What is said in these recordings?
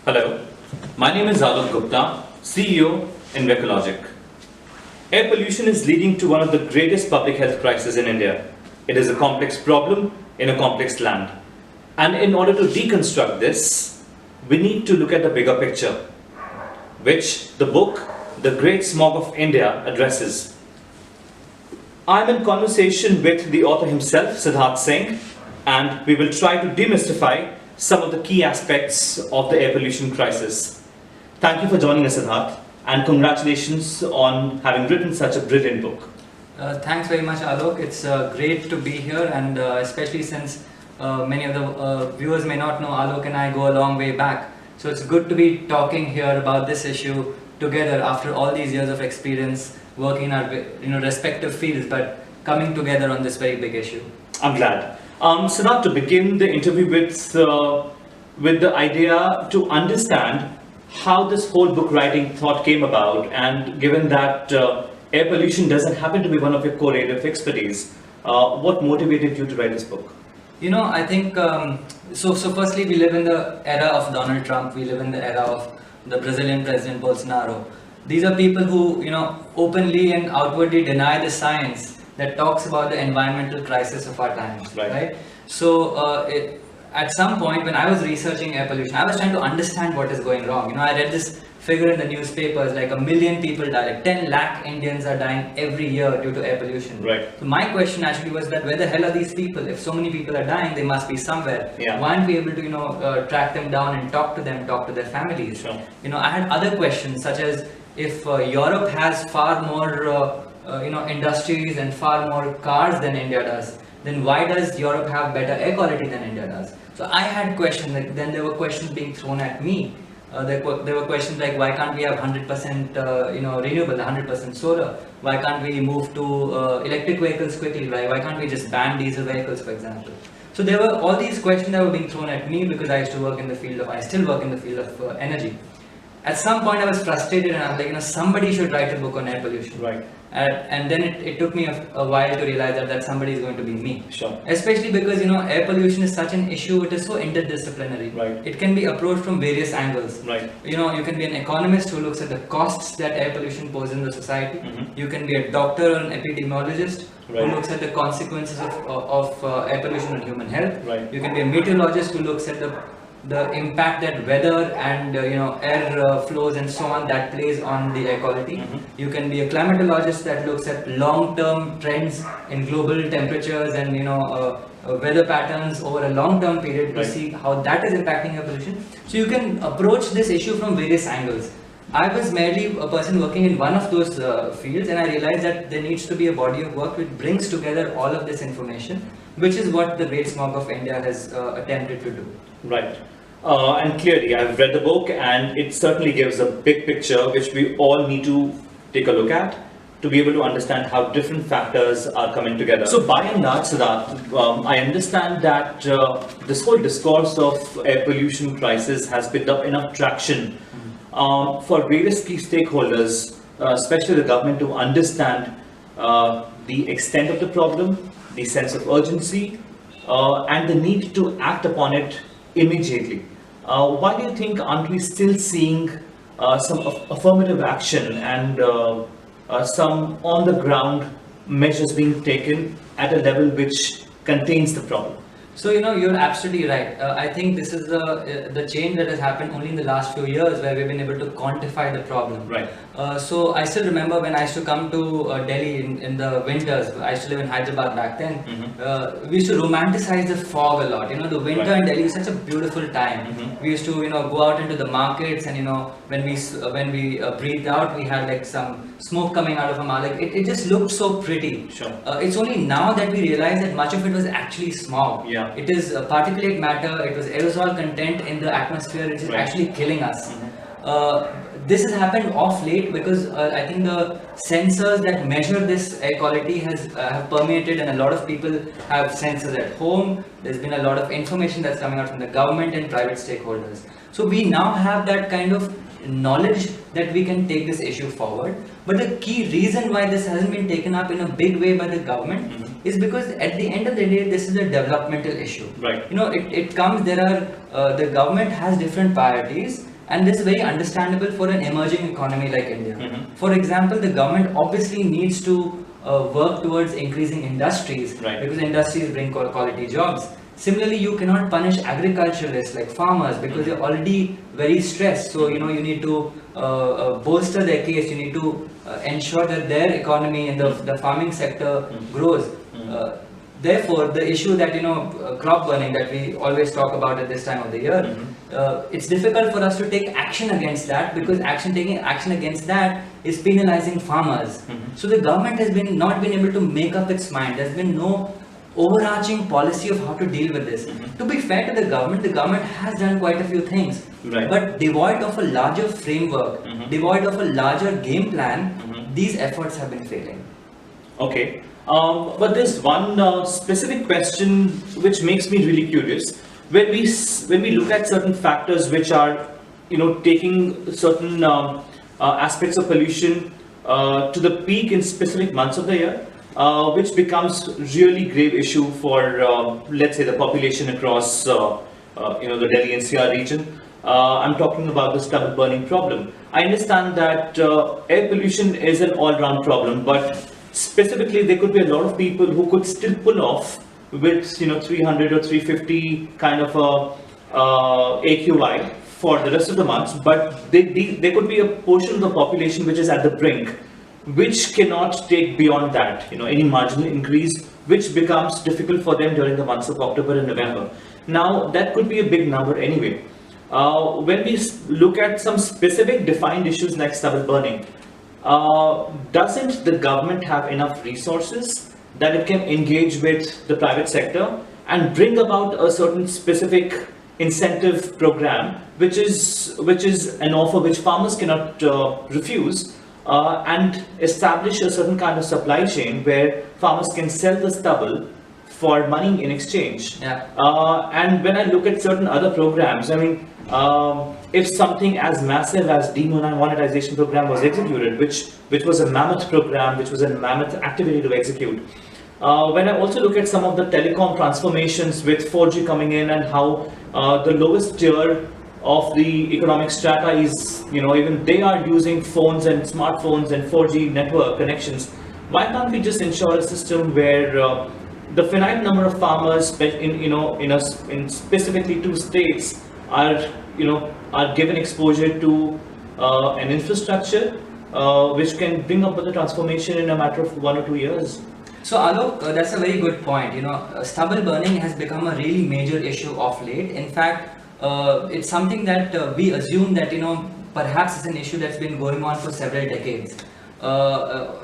Hello, my name is Alok Gupta, CEO, Envecologic. Air pollution is leading to one of the greatest public health crises in India. It is a complex problem in a complex land. And in order to deconstruct this, we need to look at the bigger picture, which the book, The Great Smog of India, addresses. I'm in conversation with the author himself, Siddharth Singh, and we will try to demystify some of the key aspects of the air pollution crisis. Thank you for joining us, Siddharth, and congratulations on having written such a brilliant book. Thanks very much, Alok. It's great to be here, and especially since many of the viewers may not know, Alok and I go a long way back. So it's good to be talking here about this issue together after all these years of experience working in our respective fields, but coming together on this very big issue. I'm glad. Siddharth, to begin the interview with the idea to understand how this whole book writing thought came about, and given that air pollution doesn't happen to be one of your core area of expertise, what motivated you to write this book? I think, so firstly, we live in the era of Donald Trump, we live in the era of the Brazilian President Bolsonaro. These are people who, openly and outwardly deny the science that talks about the environmental crisis of our times, right? So at some point when I was researching air pollution, I was trying to understand what is going wrong. I read this figure in the newspapers, like 1 million people die, like 10 lakh Indians are dying every year due to air pollution. Right. So my question actually was that where the hell are these people? If so many people are dying, they must be somewhere. Yeah. Why aren't we able to, track them down and talk to them, talk to their families? Sure. I had other questions such as if Europe has far more industries and far more cars than India does, then why does Europe have better air quality than India does? So I had questions, then there were questions being thrown at me. There were questions like, why can't we have 100% renewable, 100% solar? Why can't we move to electric vehicles quickly? Why can't we just ban diesel vehicles, for example? So there were all these questions that were being thrown at me because I still work in the field of energy. At some point I was frustrated and I was like, somebody should write a book on air pollution. Right. And then it took me a while to realize that somebody is going to be me. Sure. Especially because air pollution is such an issue, it is so interdisciplinary. Right. It can be approached from various angles. Right. You can be an economist who looks at the costs that air pollution poses in the society. Mm-hmm. You can be a doctor or an epidemiologist Right. who looks at the consequences of air pollution on human health. Right. You can be a meteorologist who looks at the impact that weather and air flows and so on that plays on the air quality. Mm-hmm. You can be a climatologist that looks at long-term trends in global temperatures and weather patterns over a long-term period to Right. see how that is impacting air pollution. So you can approach this issue from various angles. I was merely a person working in one of those fields, and I realized that there needs to be a body of work which brings together all of this information, which is what the Great Smog of India has attempted to do. Right. And clearly, I've read the book, and it certainly gives a big picture which we all need to take a look at to be able to understand how different factors are coming together. So by and large, Siddharth, I understand that this whole discourse of air pollution crisis has picked up enough traction for various key stakeholders, especially the government, to understand the extent of the problem, the sense of urgency, and the need to act upon it immediately. Why do you think aren't we still seeing some affirmative action and some on the ground measures being taken at a level which contains the problem? So you're absolutely right. I think this is the change that has happened only in the last few years where we've been able to quantify the problem. Right. So I still remember when I used to come to Delhi in the winters. I used to live in Hyderabad back then. Mm-hmm. We used to romanticize the fog a lot. The winter Right. in Delhi is such a beautiful time. Mm-hmm. We used to go out into the markets, and when we breathed out, we had like some smoke coming out of our mouth. Like it just looked so pretty. Sure. It's only now that we realize that much of it was actually smog. Yeah. It is particulate matter, it was aerosol content in the atmosphere, which is Right. actually killing us. Mm-hmm. This has happened off late because I think the sensors that measure this air quality have permeated, and a lot of people have sensors at home. There's been a lot of information that's coming out from the government and private stakeholders. So we now have that kind of knowledge that we can take this issue forward. But the key reason why this hasn't been taken up in a big way by the government is because at the end of the day, this is a developmental issue. Right. It comes, the government has different priorities, and this is very understandable for an emerging economy like India. For example, the government obviously needs to work towards increasing industries, because industries bring quality jobs. Similarly, you cannot punish agriculturalists like farmers because they're already very stressed. So you need to bolster their case. You need to ensure that their economy and the farming sector grows. Therefore, the issue that crop burning that we always talk about at this time of the year, it's difficult for us to take action against that, because taking action against that is penalizing farmers. So the government has not been able to make up its mind. There's been no overarching policy of how to deal with this. To be fair to the government has done quite a few things, but devoid of a larger framework, devoid of a larger game plan, these efforts have been failing. Okay. But there's one specific question which makes me really curious. When we look at certain factors which are, taking certain aspects of pollution to the peak in specific months of the year, which becomes really grave issue for, let's say, the population across, the Delhi NCR region. I'm talking about the stubble burning problem. I understand that air pollution is an all-round problem, but specifically, there could be a lot of people who could still pull off with 300 or 350 kind of AQI for the rest of the months, but there could be a portion of the population which is at the brink, which cannot take beyond that, any marginal increase, which becomes difficult for them during the months of October and November. Now, that could be a big number anyway. When we look at some specific defined issues like stubble burning, doesn't the government have enough resources that it can engage with the private sector and bring about a certain specific incentive program, which is an offer which farmers cannot refuse, and establish a certain kind of supply chain where farmers can sell the stubble for money in exchange? And when I look at certain other programs, I mean, if something as massive as demonetization program was executed, which was a mammoth program, which was a mammoth activity to execute. When I also look at some of the telecom transformations with 4G coming in, and how the lowest tier of the economic strata is, even they are using phones and smartphones and 4G network connections, why can't we just ensure a system where the finite number of farmers in specifically 2 states are given exposure to an infrastructure which can bring about the transformation in a matter of 1 or 2 years? So Alok, that's a very good point. Stubble burning has become a really major issue of late. In fact, it's something that we assume that perhaps it's an issue that's been going on for several decades.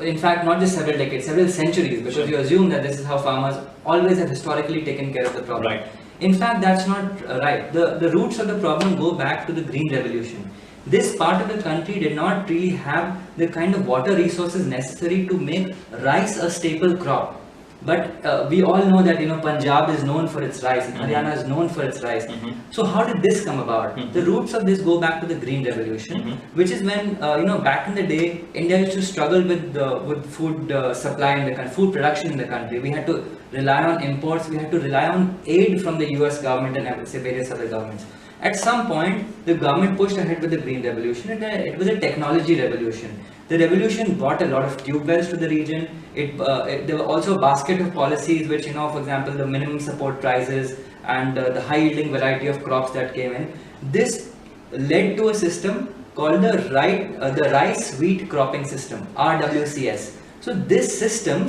In fact, not just several decades, several centuries, because you assume that this is how farmers always have historically taken care of the problem. In fact, that's not right. The roots of the problem go back to the Green Revolution. This part of the country did not really have the kind of water resources necessary to make rice a staple crop. But we all know that Punjab is known for its rice, and Haryana is known for its rice. So how did this come about? The roots of this go back to the Green Revolution, which is when back in the day, India used to struggle with food supply in the country, food production in the country. We had to rely on imports. We had to rely on aid from the US government and I would say various other governments. At some point, the government pushed ahead with the Green Revolution, and it was a technology revolution. The revolution brought a lot of tube wells to the region. There were also a basket of policies which, for example, the minimum support prices and the high yielding variety of crops that came in. This led to a system called the rice wheat cropping system, RWCS. So this system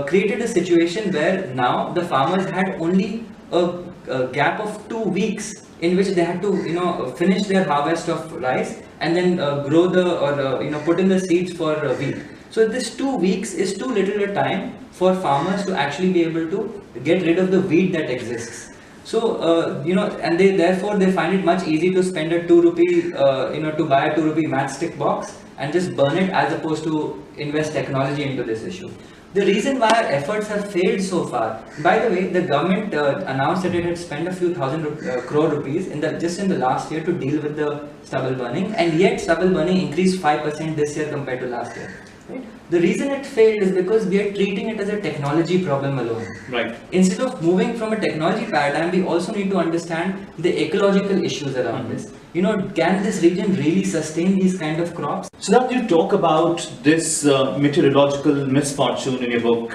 created a situation where now the farmers had only a gap of 2 weeks in which they had to finish their harvest of rice and then grow put in the seeds for wheat. So this 2 weeks is too little a time for farmers to actually be able to get rid of the weed that exists. So and therefore they find it much easier to spend a 2 rupee to buy a 2 rupee matchstick box and just burn it, as opposed to invest technology into this issue. The reason why our efforts have failed so far, by the way, the government announced that it had spent a few thousand crore rupees just in the last year to deal with the stubble burning, and yet stubble burning increased 5% this year compared to last year. Right? The reason it failed is because we are treating it as a technology problem alone. Right. Instead of moving from a technology paradigm, we also need to understand the ecological issues around this. Can this region really sustain these kind of crops? So that you talk about this meteorological misfortune in your book,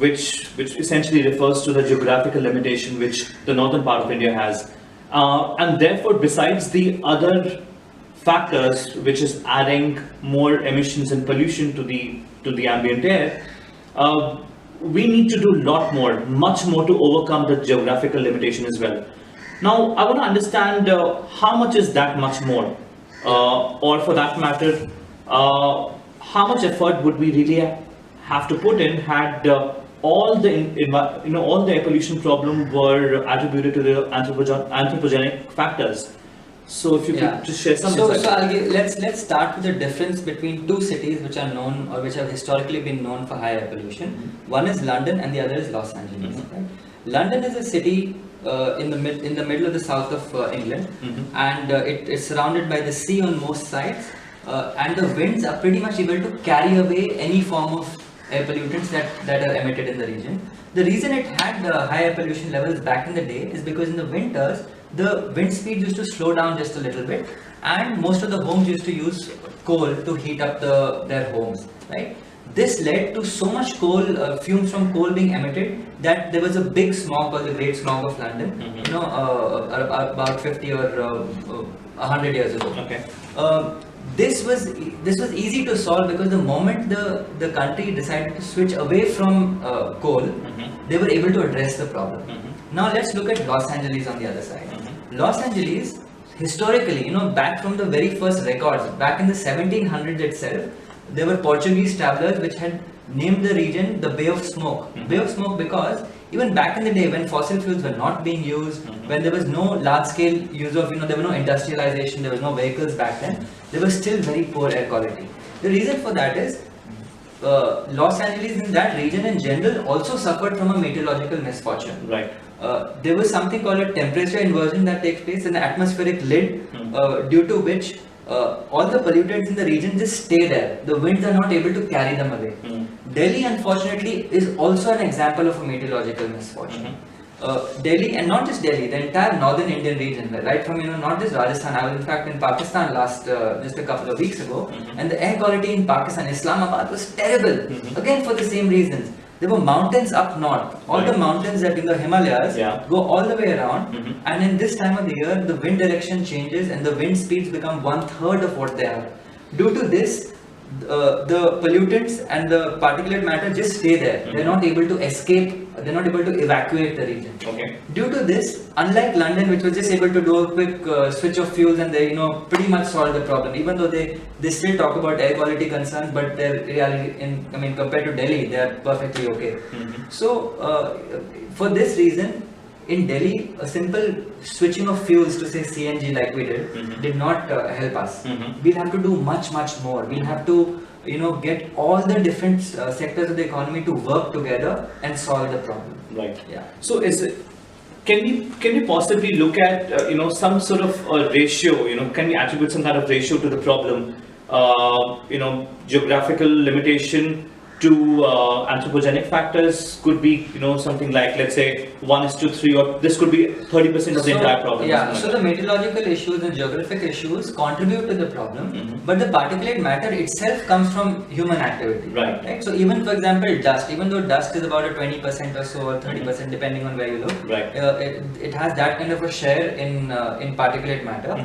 which essentially refers to the geographical limitation which the northern part of India has, and therefore, besides the other factors which is adding more emissions and pollution to the ambient air, we need to do a lot more, much more to overcome the geographical limitation as well. Now, I want to understand how much is that much more, or for that matter, how much effort would we really have to put in had all the air pollution problem were attributed to the anthropogenic factors. So if you could just share some insights. So let's start with the difference between two cities which are known or which have historically been known for high air pollution. One is London and the other is Los Angeles. Right? London is a city in the middle of the south of England, and it's surrounded by the sea on most sides, and the winds are pretty much able to carry away any form of air pollutants that are emitted in the region. The reason it had high air pollution levels back in the day is because in the winters the wind speed used to slow down just a little bit, and most of the homes used to use coal to heat up their homes, right? This led to so much coal, fumes from coal being emitted, that there was a big smog called the Great Smog of London, about 50 or 100 years ago. Okay. This was easy to solve because the moment the country decided to switch away from coal, they were able to address the problem. Now let's look at Los Angeles on the other side. Los Angeles, historically, back from the very first records, back in the 1700s itself, there were Portuguese travelers which had named the region the Bay of Smoke. Bay of Smoke because even back in the day when fossil fuels were not being used, when there was no large scale use of, there was no industrialization, there was no vehicles back then, there was still very poor air quality. The reason for that is Los Angeles in that region in general also suffered from a meteorological misfortune. Right. There was something called a temperature inversion that takes place in the atmospheric lid, due to which all the pollutants in the region just stay there. The winds are not able to carry them away. Delhi, unfortunately, is also an example of a meteorological misfortune. Delhi, and not just Delhi, the entire northern Indian region, right from not just Rajasthan. I was in fact in Pakistan just a couple of weeks ago, and the air quality in Pakistan, Islamabad, was terrible. Again, for the same reasons. There were mountains up north. All the mountains that in the Himalayas go all the way around, and in this time of the year, the wind direction changes and the wind speeds become 1/3 of what they are. Due to this, the pollutants and the particulate matter just stay there. They're not able to escape. They're not able to evacuate the region. Okay. Due to this, unlike London, which was just able to do a quick switch of fuels and they pretty much solve the problem, even though they still talk about air quality concerns, but their reality, compared to Delhi, they are perfectly okay. So for this reason, in Delhi, a simple switching of fuels to say CNG like we did not help us. We'll have to do much more. We'll have to get all the different sectors of the economy to work together and solve the problem. Right. Yeah. So can we possibly look at some sort of a ratio? Can we attribute some kind of ratio to the problem? Geographical limitation to anthropogenic factors could be something like, let's say, 1:3, or this could be 30% of the entire problem. Yeah, so the meteorological issues and geographic issues contribute to the problem, but the particulate matter itself comes from human activity. Right. So even, for example, dust, even though dust is about a 20% or so or 30% depending on where you look, right. It has that kind of a share in particulate matter.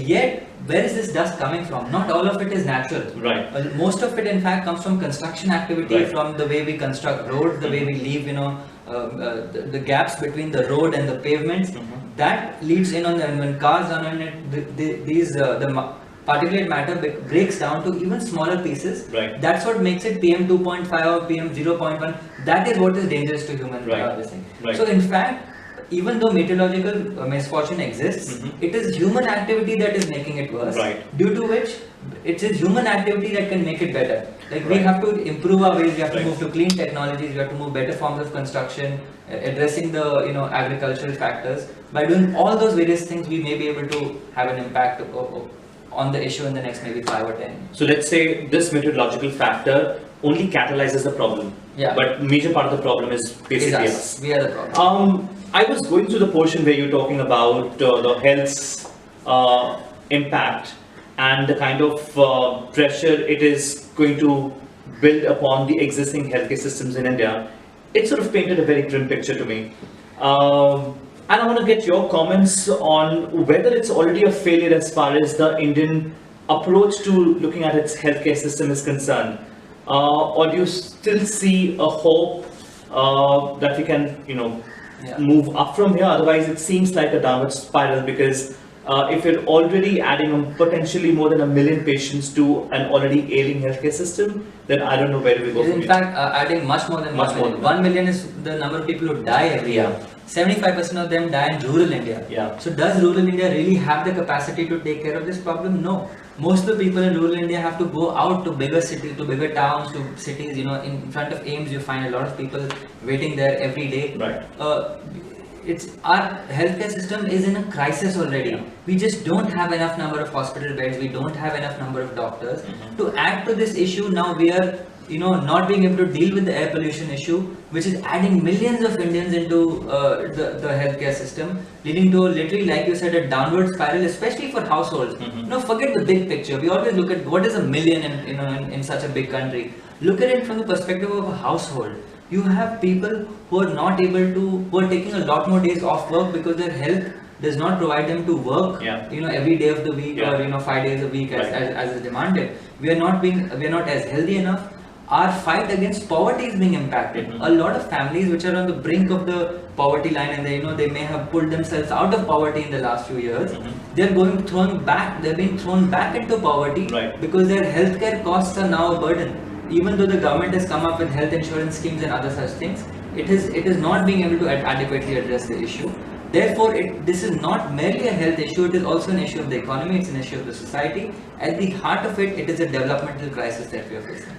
Yet, where is this dust coming from? Not all of it is natural. Right. Most of it, in fact, comes from construction activity, right. from the way we construct roads, the way we leave, the gaps between the road and the pavements. That leads in on when cars run on it. The particulate matter breaks down to even smaller pieces. Right. That's what makes it PM 2.5 or PM 0.1. That is what is dangerous to human being. Right. So, in fact, even though meteorological misfortune exists, it is human activity that is making it worse. Right. Due to which, it is human activity that can make it better. Like we have to improve our ways. We have to move to clean technologies. We have to move better forms of construction, addressing the agricultural factors. By doing all those various things, we may be able to have an impact on the issue in the next maybe 5 or 10 years. So let's say this meteorological factor only catalyzes the problem. Yeah. But major part of the problem is basically us. We are the problem. I was going through the portion where you're talking about the health's impact and the kind of pressure it is going to build upon the existing healthcare systems in India. It sort of painted a very grim picture to me. And I want to get your comments on whether it's already a failure as far as the Indian approach to looking at its healthcare system is concerned. Or do you still see a hope that we can, move up from here? Otherwise, it seems like a downward spiral, because if you're already adding potentially more than 1 million patients to an already ailing healthcare system, then I don't know where do we go from here. In fact, adding much more than 1 million. 1 million is the number of people who die every year. 75% of them die in rural India. Yeah. So does rural India really have the capacity to take care of this problem? No. Most of the people in rural India have to go out to bigger cities, to bigger towns, to cities. In front of AIIMS, you find a lot of people waiting there every day. Right. It's our healthcare system is in a crisis already. Yeah. We just don't have enough number of hospital beds. We don't have enough number of doctors. To add to this issue, now we are not being able to deal with the air pollution issue, which is adding millions of Indians into the healthcare system, leading to literally, like you said, a downward spiral, especially for households. Forget the big picture. We always look at what is 1 million in such a big country. Look at it from the perspective of a household. You have people who are not able to, who are taking a lot more days off work because their health does not provide them to work, every day of the week, or 5 days a week as is demanded. We are not as healthy enough. Our fight against poverty is being impacted. A lot of families which are on the brink of the poverty line, and they may have pulled themselves out of poverty in the last few years. They're being thrown back into poverty because their healthcare costs are now a burden. Even though the government has come up with health insurance schemes and other such things, it is not being able to adequately address the issue. Therefore, this is not merely a health issue, it is also an issue of the economy, it's an issue of the society. At the heart of it, it is a developmental crisis that we are facing.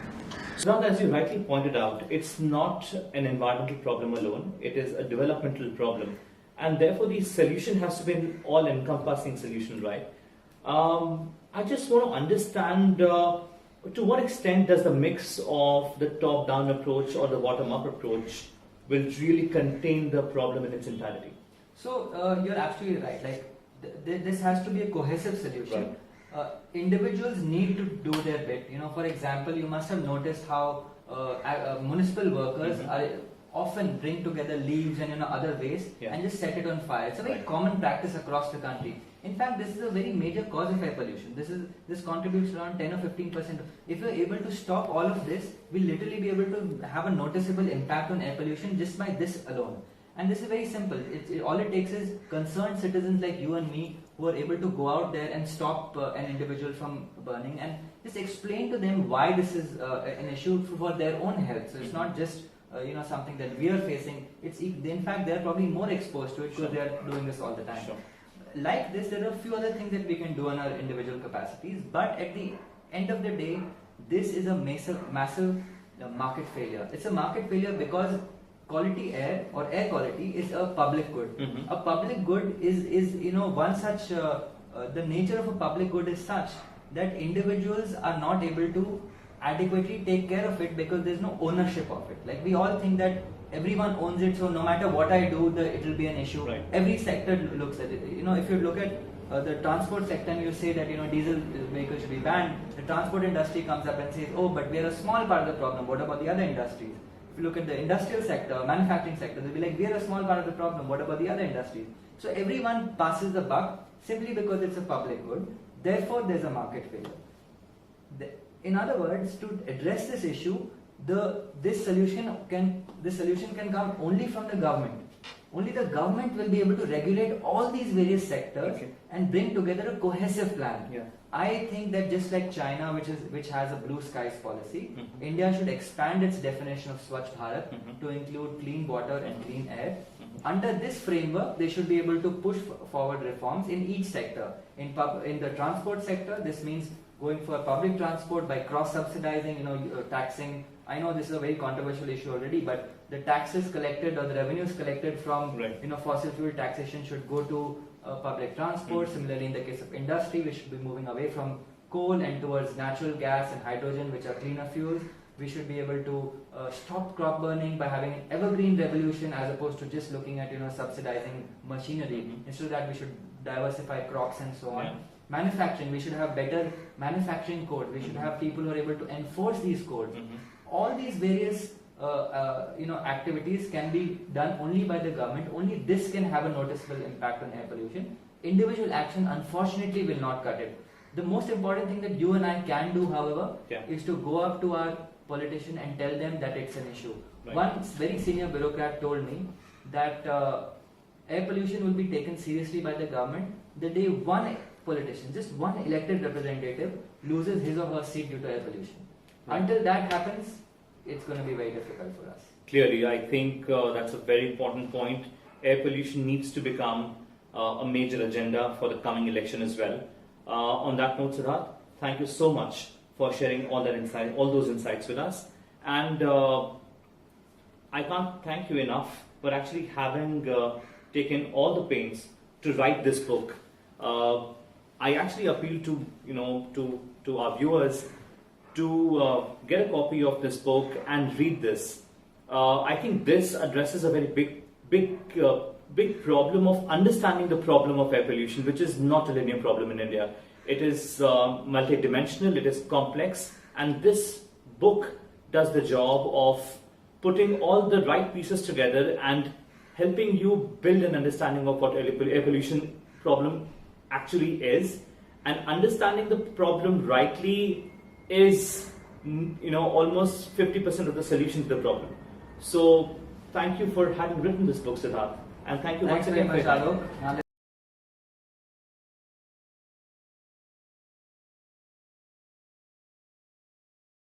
So now, as you rightly pointed out, it's not an environmental problem alone, it is a developmental problem. And therefore, the solution has to be an all-encompassing solution, right? I just want to understand to what extent does the mix of the top-down approach or the bottom-up approach will really contain the problem in its entirety? So you're absolutely right. Like this has to be a cohesive solution. Individuals need to do their bit. For example, you must have noticed how municipal workers are often bring together leaves and other waste and just set it on fire. It's a very common practice across the country. In fact, this is a very major cause of air pollution. This contributes around 10 or 15%. If you're able to stop all of this, we'll literally be able to have a noticeable impact on air pollution just by this alone. And this is very simple. All it takes is concerned citizens like you and me who are able to go out there and stop an individual from burning and just explain to them why this is an issue for their own health. So it's not just something that we are facing. In fact, they're probably more exposed to it because they're doing this all the time. Like this, there are a few other things that we can do on our individual capacities, but at the end of the day, this is a massive market failure. It's a market failure because quality air or air quality is a public good. A public good is one such, the nature of a public good is such that individuals are not able to adequately take care of it because there's no ownership of it. Like we all think that everyone owns it, so no matter what I do, it will be an issue. Every sector looks at it. If you look at the transport sector and you say that diesel vehicles should be banned, the transport industry comes up and says, oh, but we are a small part of the problem. What about the other industries? If you look at the industrial sector, manufacturing sector, they'll be like, we are a small part of the problem. What about the other industries? So everyone passes the buck simply because it's a public good. Therefore, there's a market failure. In other words, to address this issue, this solution can come only from the government. Only the government will be able to regulate all these various sectors and bring together a cohesive plan. I think that just like China, which has a blue skies policy, India should expand its definition of Swachh Bharat to include clean water and clean air. Under this framework, they should be able to push forward reforms in each sector. In the transport sector, this means going for public transport by cross-subsidizing, taxing. I know this is a very controversial issue already, but the taxes collected or the revenues collected from Right. fossil fuel taxation should go to public transport. Similarly, in the case of industry, we should be moving away from coal and towards natural gas and hydrogen, which are cleaner fuels. We should be able to stop crop burning by having an evergreen revolution as opposed to just looking at subsidizing machinery. Instead of that, we should diversify crops and so on. Yeah. Manufacturing, we should have better manufacturing code. We should have people who are able to enforce these codes. All these various activities can be done only by the government. Only this can have a noticeable impact on air pollution. Individual action, unfortunately, will not cut it. The most important thing that you and I can do, however, is to go up to our politician and tell them that it's an issue. Right. One very senior bureaucrat told me that air pollution will be taken seriously by the government the day one politician, just one elected representative, loses his or her seat due to air pollution. Right. Until that happens, it's going to be very difficult for us. Clearly, I think that's a very important point. Air pollution needs to become a major agenda for the coming election as well. On that note, Siddharth, thank you so much for sharing all those insights with us. And I can't thank you enough for actually having taken all the pains to write this book. I actually appeal to our viewers to get a copy of this book and read this. I think this addresses a very big problem of understanding the problem of air pollution, which is not a linear problem in India. It is multidimensional, it is complex, and this book does the job of putting all the right pieces together and helping you build an understanding of what air pollution problem actually is. And understanding the problem rightly is almost 50% of the solution to the problem. So thank you for having written this book, Siddharth, and thank you once again for Alok.